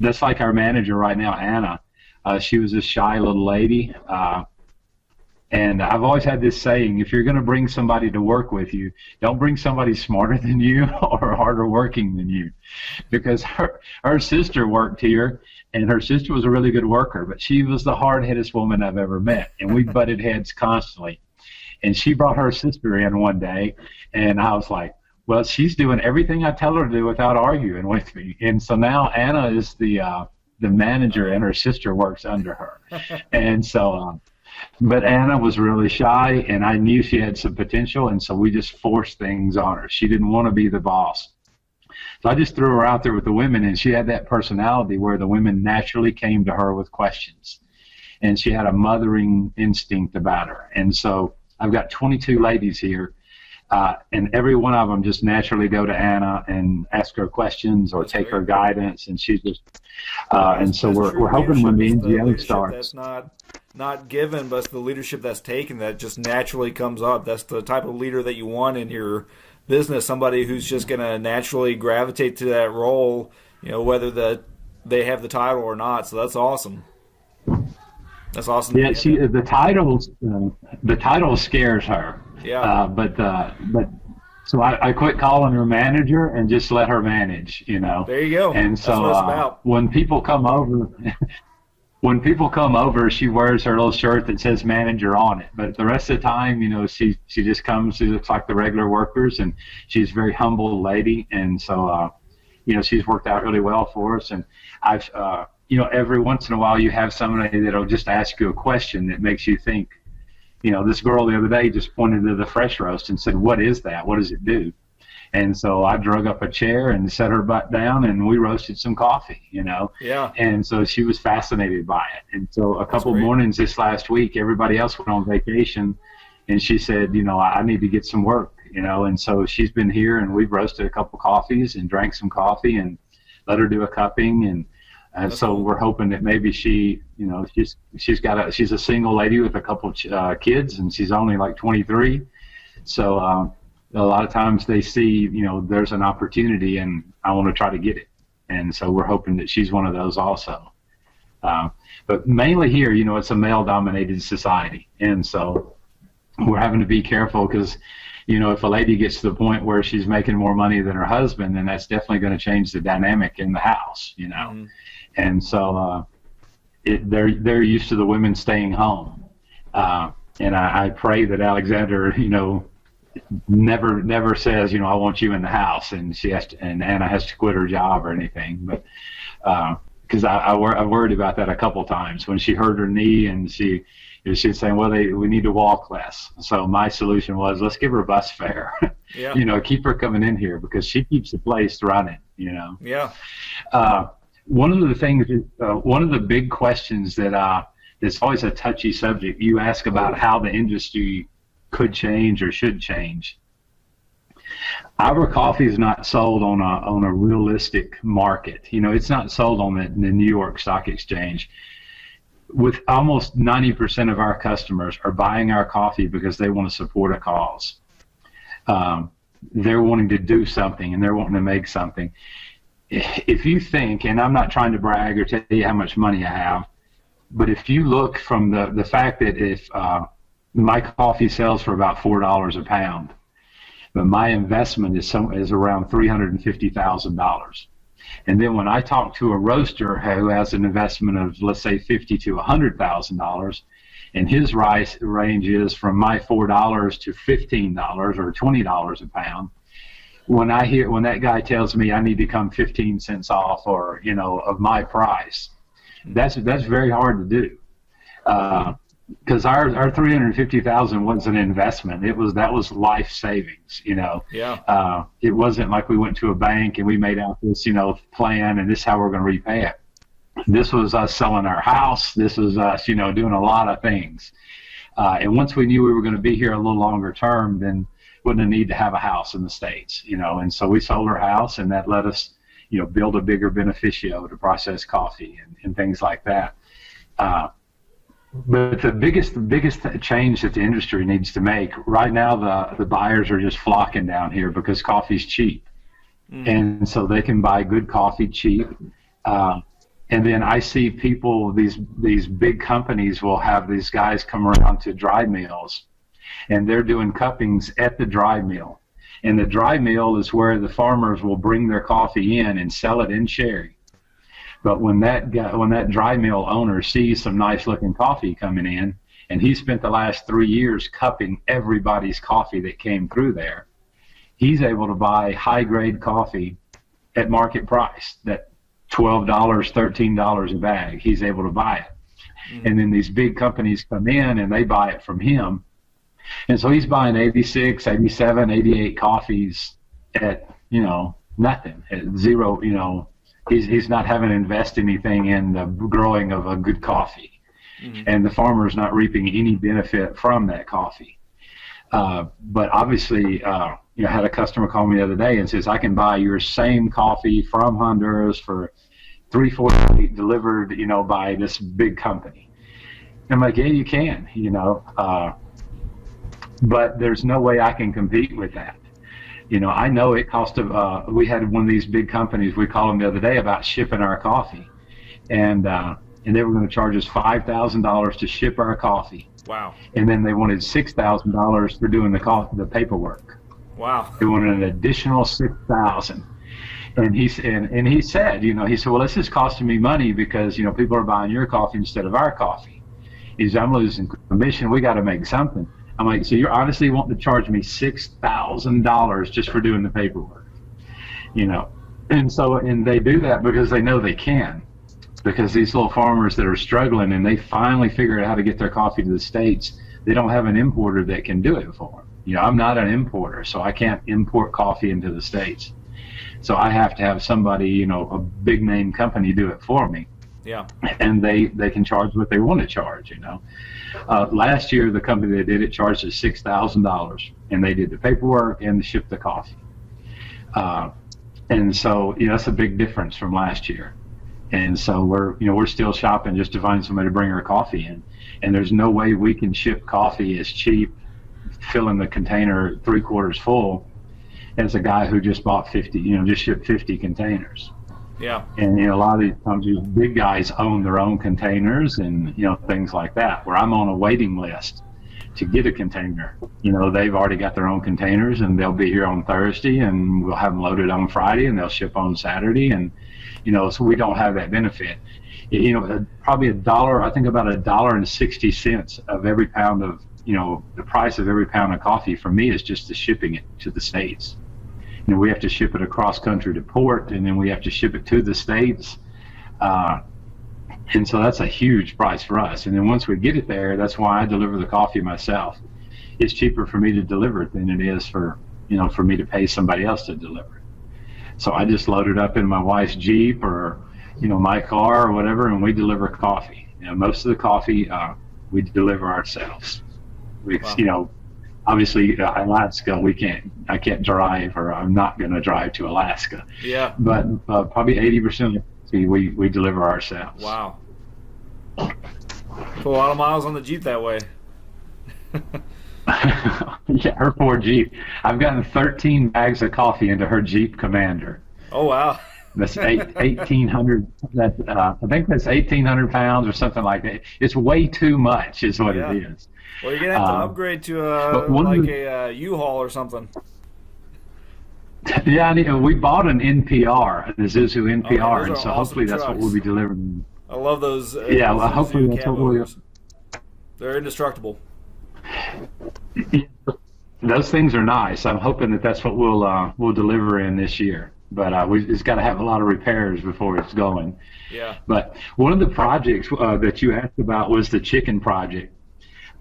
that's like our manager right now, Anna. She was a shy little lady. And I've always had this saying, if you're going to bring somebody to work with you, don't bring somebody smarter than you or harder working than you. Because her sister worked here, and her sister was a really good worker, but she was the hard-headed woman I've ever met, and we butted heads constantly. And she brought her sister in one day, and I was like, well, she's doing everything I tell her to do without arguing with me. And so now Anna is the manager, and her sister works under her. And so... but Anna was really shy, and I knew she had some potential, and so we just forced things on her. She didn't want to be the boss. So I just threw her out there with the women, and she had that personality where the women naturally came to her with questions. And she had a mothering instinct about her. And so I've got 22 ladies here, and every one of them just naturally go to Anna and ask her questions or take her guidance, and she's just and so we're hoping when the NGO starts. That's not given, but it's the leadership that's taken that just naturally comes up. That's the type of leader that you want in your business, somebody who's just going to naturally gravitate to that role, whether they have the title or not. So that's awesome. That's awesome. Yeah, the title scares her. Yeah. But so I quit calling her manager and just let her manage, There you go. And so that's what it's about. When people come over, she wears her little shirt that says manager on it. But the rest of the time, she just comes, she looks like the regular workers, and she's a very humble lady. And so, she's worked out really well for us. And I've, every once in a while you have somebody that'll just ask you a question that makes you think. This girl the other day just pointed to the fresh roast and said, "What is that? What does it do?" And so I drug up a chair and set her butt down, and we roasted some coffee, Yeah. And so she was fascinated by it. And so a couple mornings this last week, everybody else went on vacation, and she said, I need to get some work, And so she's been here, and we've roasted a couple coffees and drank some coffee and let her do a cupping. And so we're hoping that maybe she, she's a single lady with a couple kids, and she's only like 23. So a lot of times they see, there's an opportunity, and I want to try to get it. And so we're hoping that she's one of those also. But mainly here, it's a male-dominated society. And so we're having to be careful because, if a lady gets to the point where she's making more money than her husband, then that's definitely going to change the dynamic in the house, Mm-hmm. And so they're used to the women staying home. And I pray that Alexander, never says, I want you in the house, and and Anna has to quit her job or anything. But because I worried about that a couple times when she hurt her knee, and she was saying, well, we need to walk less. So my solution was, let's give her a bus fare. Yeah. Keep her coming in here because she keeps the place running. Yeah. One of the things, one of the big questions that's always a touchy subject. You ask about how the industry could change or should change. Our coffee is not sold on a realistic market. It's not sold on the New York Stock Exchange. With almost 90% of our customers are buying our coffee because they want to support a cause. They're wanting to do something, and they're wanting to make something. If you think, and I'm not trying to brag or tell you how much money I have, but if you look from the fact that if my coffee sells for about $4 a pound, but my investment is around $350,000. And then when I talk to a roaster who has an investment of, let's say, $50,000 to $100,000, and his rice ranges from my $4 to $15 or $20 a pound, when that guy tells me I need to come 15 cents off or of my price, that's very hard to do. Because our $350,000 was an investment. That was life savings, Yeah. It wasn't like we went to a bank and we made out this, plan and this is how we're going to repay it. This was us selling our house. This was us, doing a lot of things. And once we knew we were going to be here a little longer term, then wouldn't need to have a house in the States, And so we sold our house, and that let us, build a bigger beneficio to process coffee and things like that. But the biggest change that the industry needs to make right now, the buyers are just flocking down here because coffee's cheap, and so they can buy good coffee cheap. And then I see people, these big companies will have these guys come around to dry mills, and they're doing cuppings at the dry mill. And the dry mill is where the farmers will bring their coffee in and sell it in sherry. But when that dry mill owner sees some nice looking coffee coming in, and he spent the last 3 years cupping everybody's coffee that came through there, he's able to buy high grade coffee at market price, that $12, $13 a bag. He's able to buy it. And then these big companies come in and they buy it from him. And so he's buying 86, 87, 88 coffees at, nothing, at zero, he's not having to invest anything in the growing of a good coffee. And the farmer's not reaping any benefit from that coffee. But obviously, I had a customer call me the other day and says, I can buy your same coffee from Honduras for $3.48 delivered, by this big company. I'm like, yeah, you can, but there's no way I can compete with that. I know it cost we had one of these big companies, we called them the other day about shipping our coffee, and they were going to charge us $5,000 to ship our coffee. Wow. And then they wanted $6,000 for doing the paperwork. Wow. They wanted an additional $6,000. And he said, he said, well, this is costing me money because, people are buying your coffee instead of our coffee. He said, I'm losing commission. We got to make something. I'm like, so you're honestly wanting to charge me $6,000 just for doing the paperwork, And they do that because they know they can. Because these little farmers that are struggling and they finally figure out how to get their coffee to the States, they don't have an importer that can do it for them. I'm not an importer, so I can't import coffee into the States. So I have to have somebody, a big name company do it for me. Yeah. And they can charge what they want to charge, Last year, the company that did it charged us $6,000, and they did the paperwork and shipped the coffee. And so, that's a big difference from last year. And so we're still shopping just to find somebody to bring our coffee in. And there's no way we can ship coffee as cheap, filling the container 3/4 full, as a guy who just bought 50, just shipped 50 containers. Yeah. And, a lot of these times these big guys own their own containers and, things like that, where I'm on a waiting list to get a container. They've already got their own containers and they'll be here on Thursday and we'll have them loaded on Friday and they'll ship on Saturday. And, so we don't have that benefit. Probably I think about $1.60 of every pound of, the price of every pound of coffee for me is just the shipping it to the States. We have to ship it across country to port, and then we have to ship it to the States. And so that's a huge price for us. And then once we get it there, that's why I deliver the coffee myself. It's cheaper for me to deliver it than it is for me to pay somebody else to deliver it. So I just load it up in my wife's Jeep or, my car or whatever, and we deliver coffee. Most of the coffee we deliver ourselves. Wow. Obviously, Alaska, I can't drive, or I'm not going to drive to Alaska. Yeah. But probably 80% of the we deliver ourselves. Wow. Put a lot of miles on the Jeep that way. Yeah, her poor Jeep. I've gotten 13 bags of coffee into her Jeep Commander. Oh, wow. That's 1,800. I think that's 1,800 pounds or something like that. It's way too much, is what it is. Well, you're gonna have to upgrade to a U-Haul or something. Yeah, we bought an NPR, an Isuzu NPR, and so awesome hopefully that's what we'll be delivering. I love those. Yeah, well, hopefully that's what we'll. They're indestructible. Those things are nice. I'm hoping that's what we'll deliver in this year. But it's got to have a lot of repairs before it's going. Yeah. But one of the projects that you asked about was the chicken project.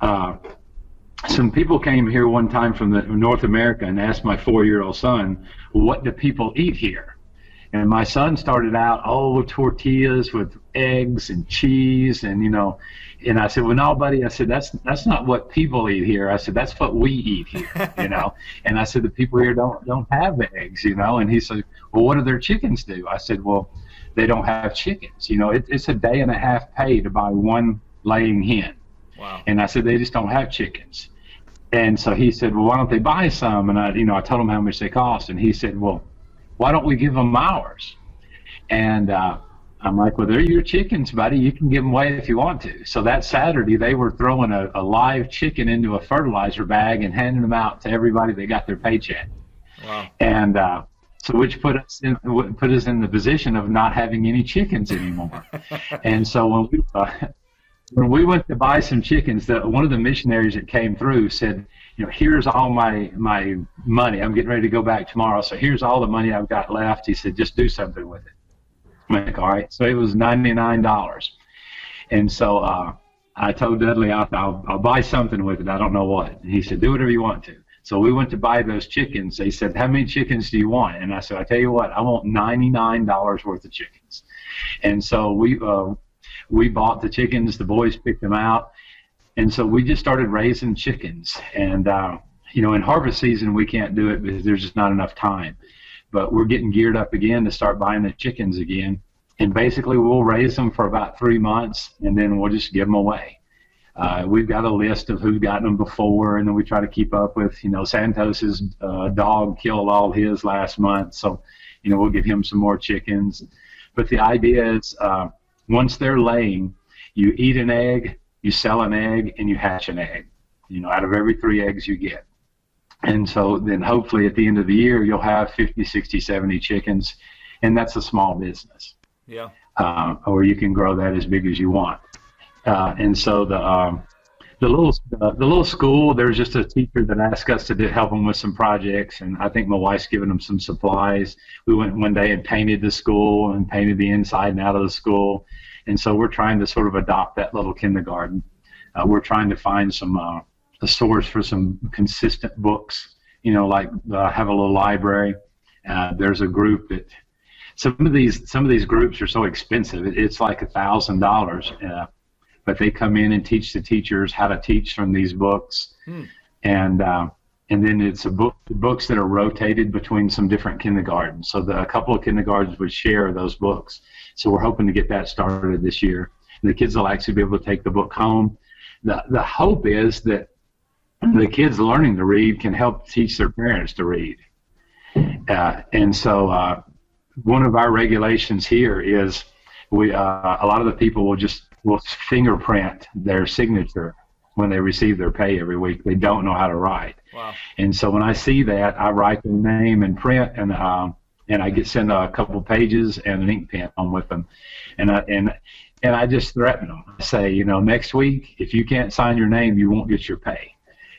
Some people came here one time from North America and asked my 4-year-old son, what do people eat here? And my son started out, tortillas with eggs and cheese and, and I said, well, no, buddy, I said, that's not what people eat here. I said, that's what we eat here, And I said, the people here don't have eggs, And he said, well, what do their chickens do? I said, well, they don't have chickens. It's a day and a half pay to buy one laying hen. Wow. And I said, they just don't have chickens. And so he said, well, why don't they buy some? And I told him how much they cost. And he said, well, why don't we give them ours? And I'm like, well, they're your chickens, buddy. You can give them away if you want to. So that Saturday, they were throwing a live chicken into a fertilizer bag and handing them out to everybody that got their paycheck. Wow. And so which put us in the position of not having any chickens anymore. And so when we went to buy some chickens, one of the missionaries that came through said, here's all my money. I'm getting ready to go back tomorrow. So here's all the money I've got left. He said, just do something with it. I'm like, all right. So it was $99. And so I told Dudley, I'll buy something with it. I don't know what. And he said, do whatever you want to. So we went to buy those chickens. They said, how many chickens do you want? And I said, I tell you what, I want $99 worth of chickens. And so we bought the chickens. The boys picked them out. And so we just started raising chickens. And, in harvest season, we can't do it because there's just not enough time. But we're getting geared up again to start buying the chickens again. And basically, we'll raise them for about 3 months, and then we'll just give them away. We've got a list of who's gotten them before, and then we try to keep up with, Santos's dog killed all his last month. So, we'll give him some more chickens. But the idea is once they're laying, you eat an egg, you sell an egg, and you hatch an egg, out of every 3 eggs you get. And so then hopefully at the end of the year, you'll have 50, 60, 70 chickens, and that's a small business. Yeah. Or you can grow that as big as you want. And so the little school, there's just a teacher that asked us to help them with some projects, and I think my wife's given them some supplies. We went one day and painted the school and painted the inside and out of the school. And so we're trying to sort of adopt that little kindergarten. We're trying to find a source for some consistent books, have a little library. There's a group that some of these groups are so expensive. It's like $1,000, but they come in and teach the teachers how to teach from these books, and then it's books that are rotated between some different kindergartens. So a couple of kindergartens would share those books. So we're hoping to get that started this year. And the kids will actually be able to take the book home. The hope is that the kids learning to read can help teach their parents to read. And so one of our regulations here is a lot of the people will fingerprint their signature when they receive their pay every week. They don't know how to write. Wow. And so when I see that, I write their name in print, and I send a couple pages and an ink pen on with them. And I just threaten them. I say, next week, if you can't sign your name, you won't get your pay.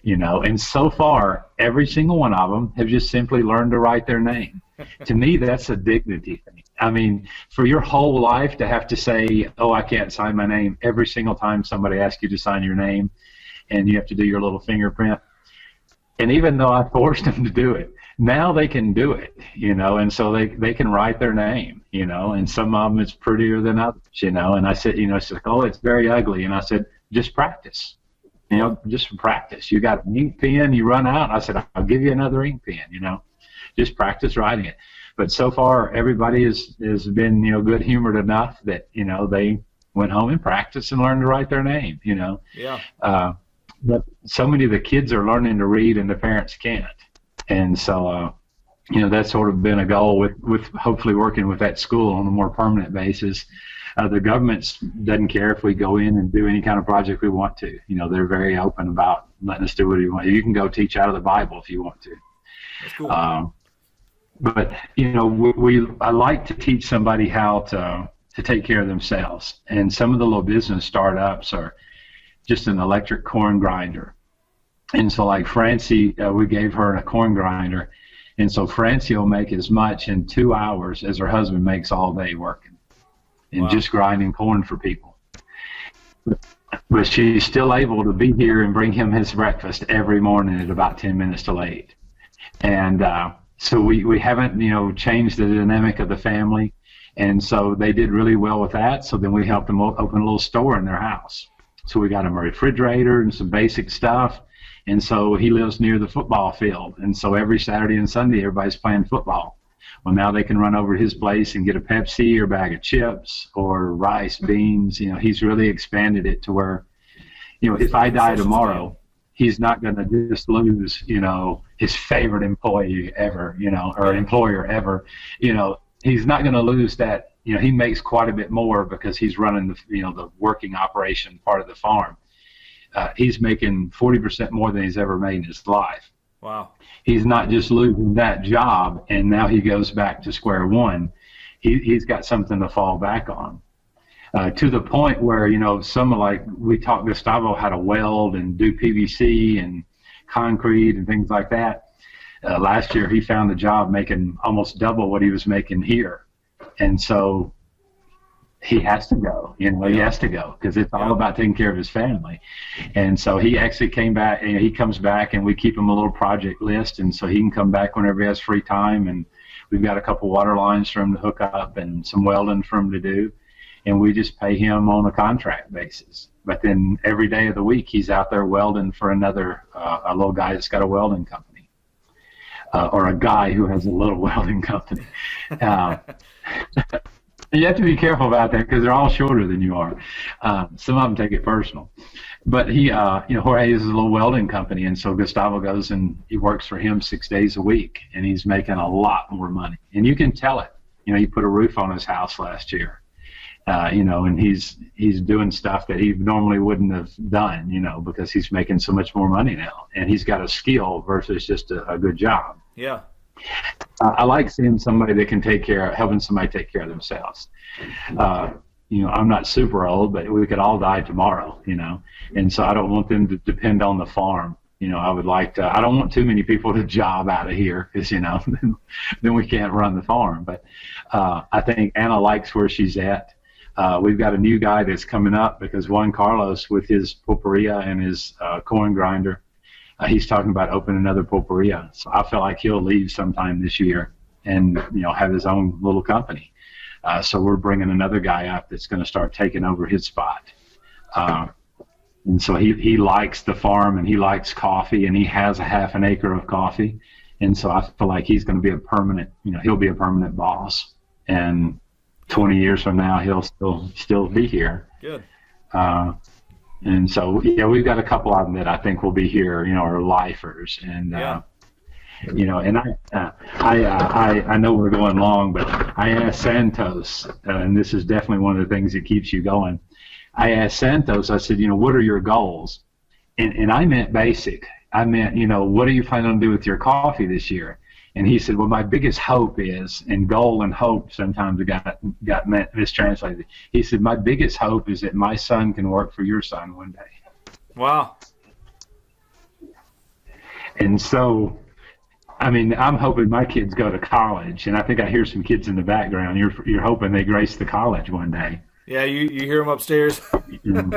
And so far, every single one of them have just simply learned to write their name. To me, that's a dignity thing. I mean, for your whole life to have to say, oh, I can't sign my name every single time somebody asks you to sign your name, and you have to do your little fingerprint. And even though I forced them to do it, now they can do it, and so they can write their name, and some of them it's prettier than others, and I said, it's like, oh, it's very ugly. And I said, just practice. Just practice. You got an ink pen, you run out. I said, I'll give you another ink pen, just practice writing it. But so far, everybody has been, good-humored enough that, they went home and practiced and learned to write their name, Yeah. But so many of the kids are learning to read and the parents can't. And so, that's sort of been a goal with hopefully working with that school on a more permanent basis. The government doesn't care if we go in and do any kind of project we want to. They're very open about letting us do what we want. You can go teach out of the Bible if you want to. That's cool. But I like to teach somebody how to take care of themselves. And some of the little business startups are just an electric corn grinder. And so like Francie, we gave her a corn grinder. And so Francie will make as much in 2 hours as her husband makes all day working. And just grinding corn for people. But she's still able to be here and bring him his breakfast every morning at about 10 minutes till 8. And so we haven't, changed the dynamic of the family. And so they did really well with that. So then we helped them open a little store in their house. So we got him a refrigerator and some basic stuff. And so he lives near the football field. And so every Saturday and Sunday, everybody's playing football. Well, now they can run over to his place and get a Pepsi or a bag of chips or rice, beans. He's really expanded it to where, if I die tomorrow, he's not going to just lose, his favorite employee ever, or employer ever. he's not going to lose that. He makes quite a bit more because he's running the working operation part of the farm. He's making 40% more than he's ever made in his life. Wow. He's not just losing that job and now he goes back to square one. He's got something to fall back on. To the point where, some like we talked, Gustavo how to weld and do PVC and concrete and things like that. Last year he found a job making almost double what he was making here. And so he has to go, he has to go because it's all about taking care of his family. And so he actually came back, and he comes back and we keep him a little project list. And so he can come back whenever he has free time. And we've got a couple water lines for him to hook up and some welding for him to do. And we just pay him on a contract basis. But then every day of the week, he's out there welding for another, a little guy that's got a welding company. Or a guy who has a little welding company. You have to be careful about that because they're all shorter than you are. Some of them take it personal. But Jorge has a little welding company, and so Gustavo goes and he works for him 6 days a week, and he's making a lot more money. And you can tell it. He put a roof on his house last year. And he's doing stuff that he normally wouldn't have done, because he's making so much more money now, and he's got a skill versus just a good job. Yeah. I like seeing somebody that can helping somebody take care of themselves. I'm not super old, but we could all die tomorrow, and so I don't want them to depend on the farm. I would like to, I don't want too many people to job out of here because, then we can't run the farm. But I think Anna likes where she's at. We've got a new guy that's coming up because Juan Carlos, with his pulperia and his corn grinder, he's talking about opening another pulperia. So I feel like he'll leave sometime this year and, have his own little company. So we're bringing another guy up that's going to start taking over his spot. And so he likes the farm and he likes coffee, and he has a half an acre of coffee. And so I feel like he's going to be a permanent, he'll be a permanent boss. And 20 years from now, he'll still be here. Good. And so, we've got a couple of them that I think will be here, are lifers. And, and I know we're going long, but I asked Santos, and this is definitely one of the things that keeps you going. I asked Santos, I said, what are your goals? And I meant basic. I meant, what are you planning on doing with your coffee this year? And he said, well, my biggest hope is, and goal and hope sometimes got mistranslated. He said, my biggest hope is that my son can work for your son one day. Wow. And so, I'm hoping my kids go to college, and I think I hear some kids in the background. You're hoping they grace the college one day. Yeah, you hear them upstairs. And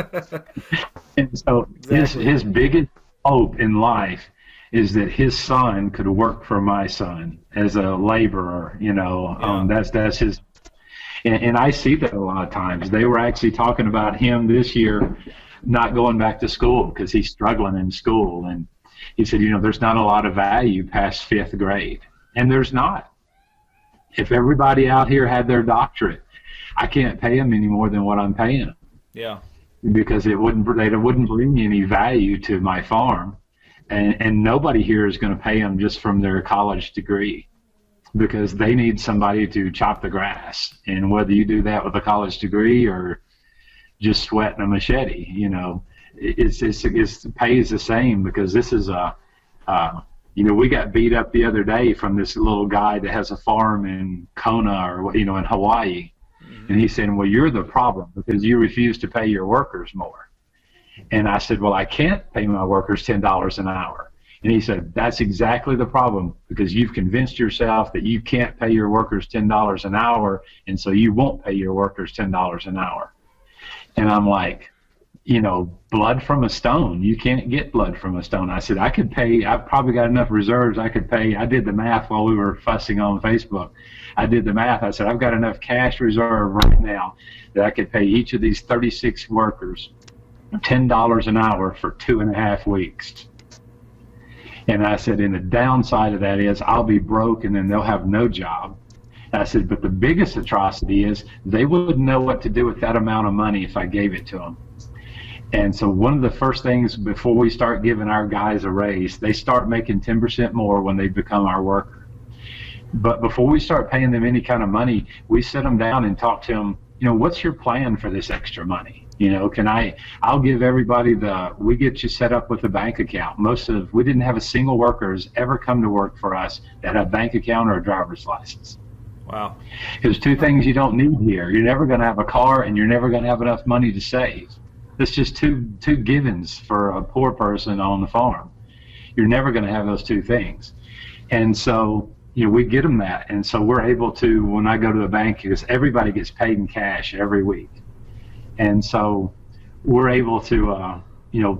so exactly. his biggest hope in life is that his son could work for my son as a laborer, that's his, and I see that a lot of times. They were actually talking about him this year not going back to school because he's struggling in school. And he said, there's not a lot of value past 5th grade. And there's not. If everybody out here had their doctorate, I can't pay them any more than what I'm paying them. Yeah. Because they wouldn't bring any value to my farm. And nobody here is going to pay them just from their college degree, because they need somebody to chop the grass. And whether you do that with a college degree or just sweating a machete, it's pay is the same, because this is we got beat up the other day from this little guy that has a farm in Kona or in Hawaii. Mm-hmm. And he's saying, well, you're the problem because you refuse to pay your workers more. And I said, well, I can't pay my workers $10 an hour. And he said, that's exactly the problem, because you've convinced yourself that you can't pay your workers $10 an hour, and so you won't pay your workers $10 an hour. And I'm like, blood from a stone. You can't get blood from a stone. I said, I've probably got enough reserves I could pay. I did the math while we were fussing on Facebook. I did the math. I said, I've got enough cash reserve right now that I could pay each of these 36 workers $10 an hour for 2.5 weeks. And I said, and the downside of that is I'll be broke and then they'll have no job. And I said, but the biggest atrocity is they wouldn't know what to do with that amount of money if I gave it to them. And so one of the first things before we start giving our guys a raise, they start making 10% more when they become our worker. But before we start paying them any kind of money, we sit them down and talk to them. What's your plan for this extra money? I'll give everybody we get you set up with a bank account. We didn't have a single worker who's ever come to work for us that had a bank account or a driver's license. Wow. There's two things you don't need here. You're never going to have a car, and you're never going to have enough money to save. That's just two givens for a poor person on the farm. You're never going to have those two things. And so, we get them that. And so we're able to, when I go to the bank, because everybody gets paid in cash every week. And so we're able to,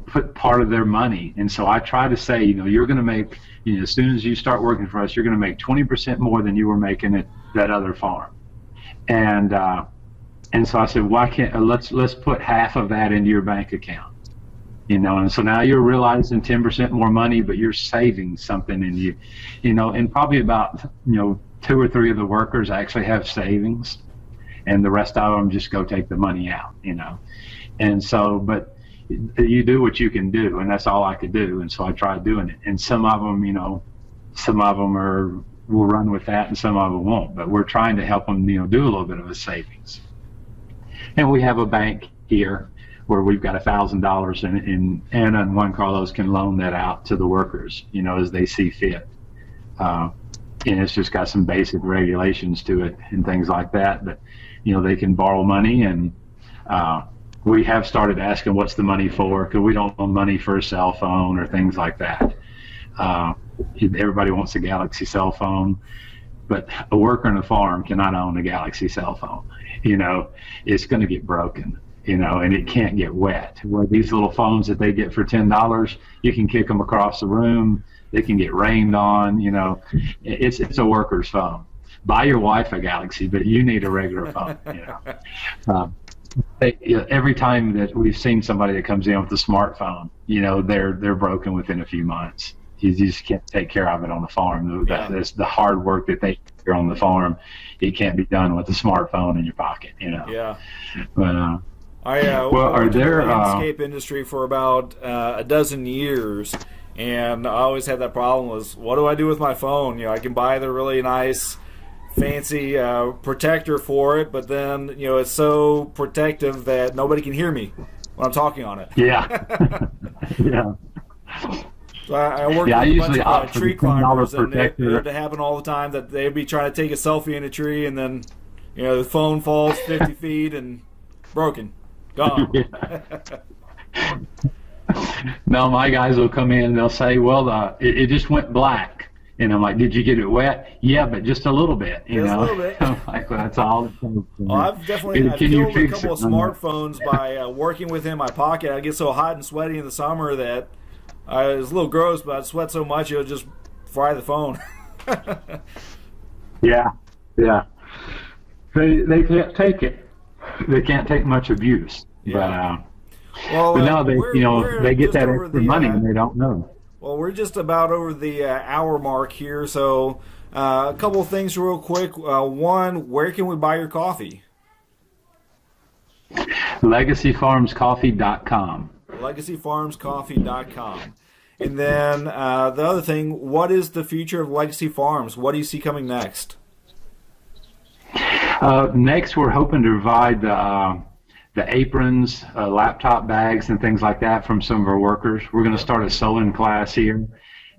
put part of their money. And so I try to say, you're going to make, as soon as you start working for us, you're going to make 20% more than you were making at that other farm. And so I said, why can't, let's put half of that into your bank account. And so now you're realizing 10% more money, but you're saving something in you, and probably about, 2 or 3 of the workers actually have savings, and the rest of them just go take the money out, And so, but you do what you can do, and that's all I could do. And so I tried doing it. And some of them, will run with that, and some of them won't. But we're trying to help them, do a little bit of a savings. And we have a bank here where we've got $1,000, and Anna and Juan Carlos can loan that out to the workers, as they see fit. And it's just got some basic regulations to it and things like that. But, they can borrow money, and we have started asking what's the money for, because we don't want money for a cell phone or things like that. Everybody wants a Galaxy cell phone, but a worker on a farm cannot own a Galaxy cell phone. It's going to get broken. And it can't get wet. Where these little phones that they get for $10, you can kick them across the room. They can get rained on. It's a worker's phone. Buy your wife a Galaxy, but you need a regular phone. Every time that we've seen somebody that comes in with a smartphone, they're broken within a few months. You just can't take care of it on the farm. That's the hard work that they do on the farm. It can't be done with a smartphone in your pocket. Yeah. But. I worked in the landscape industry for about a dozen years, and I always had that problem was, what do I do with my phone? I can buy the really nice, fancy protector for it, but then, it's so protective that nobody can hear me when I'm talking on it. Yeah. Yeah. So I worked with a bunch of tree climbers, and it would happen all the time that they'd be trying to take a selfie in a tree, and then, the phone falls 50 feet and broken. Gone. No, my guys will come in and they'll say, well, it just went black. And I'm like, did you get it wet? Yeah, but just a little bit. A little bit. I'm like, well, that's all it takes. Well, I've killed a couple of smartphones by working with in my pocket. I get so hot and sweaty in the summer that it was a little gross, but I'd sweat so much it would just fry the phone. Yeah. They can't take it. They can't take much abuse. Yeah. But no, they get that extra money and they don't know. Well, we're just about over the hour mark here, so a couple of things real quick. One, where can we buy your coffee? LegacyFarmsCoffee.com. LegacyFarmsCoffee.com. And then the other thing, what is the future of Legacy Farms? What do you see coming next? Next, we're hoping to provide the aprons, laptop bags, and things like that from some of our workers. We're going to start a sewing class here,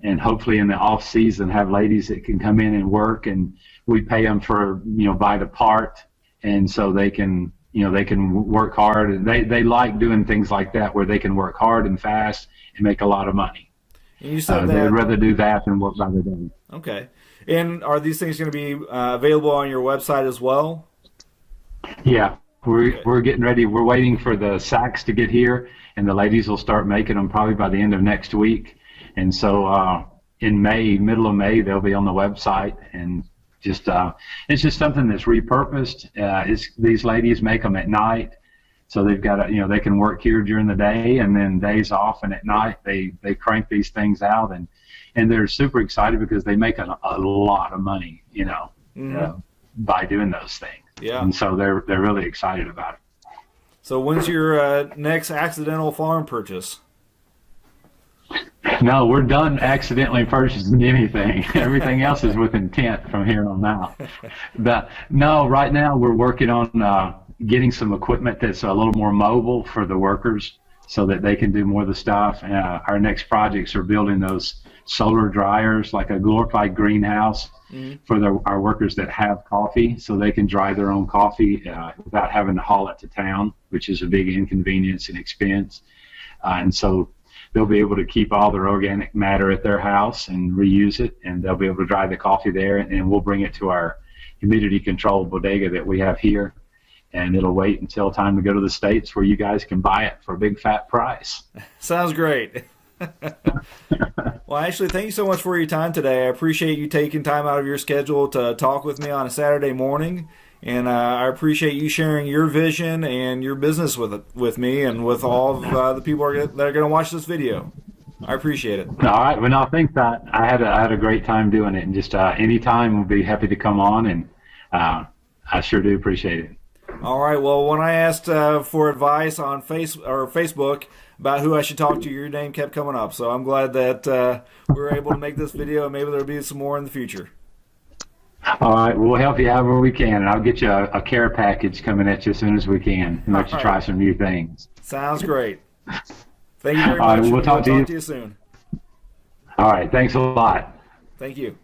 and hopefully in the off season have ladies that can come in and work, and we pay them for by the part, and so they can work hard, and they like doing things like that where they can work hard and fast and make a lot of money. And you said they'd rather do that than work by the day. Okay. And are these things going to be available on your website as well? Yeah, we're getting ready. We're waiting for the sacks to get here, and the ladies will start making them probably by the end of next week. And so in May, middle of May, they'll be on the website, and just it's just something that's repurposed. These ladies make them at night, so they've got they can work here during the day, and then days off, and at night they crank these things out, and they're super excited because they make a lot of money, by doing those things. Yeah. And so they're really excited about it. So when's your next accidental farm purchase? No, we're done accidentally purchasing anything. Everything else is with intent from here on out. But no, right now we're working on getting some equipment that's a little more mobile for the workers so that they can do more of the stuff. Our next projects are building those solar dryers, like a glorified greenhouse for our workers that have coffee, so they can dry their own coffee without having to haul it to town, which is a big inconvenience and expense. And so they'll be able to keep all their organic matter at their house and reuse it, and they'll be able to dry the coffee there, and we'll bring it to our humidity controlled bodega that we have here, and it'll wait until time to go to the States where you guys can buy it for a big fat price. Sounds great. Well, Ashley, thank you so much for your time today. I appreciate you taking time out of your schedule to talk with me on a Saturday morning. And I appreciate you sharing your vision and your business with me and with all of the people that are going to watch this video. I appreciate it. All right. Well, no, thanks. I had a great time doing it, and just anytime we'll be happy to come on, and I sure do appreciate it. All right. Well, when I asked for advice on Facebook about who I should talk to, your name kept coming up. So I'm glad that we were able to make this video, and maybe there'll be some more in the future. All right, we'll help you however we can, and I'll get you a care package coming at you as soon as we can, and let you try some new things. Sounds great. Thank you very much. We'll talk to you soon. All right, thanks a lot. Thank you.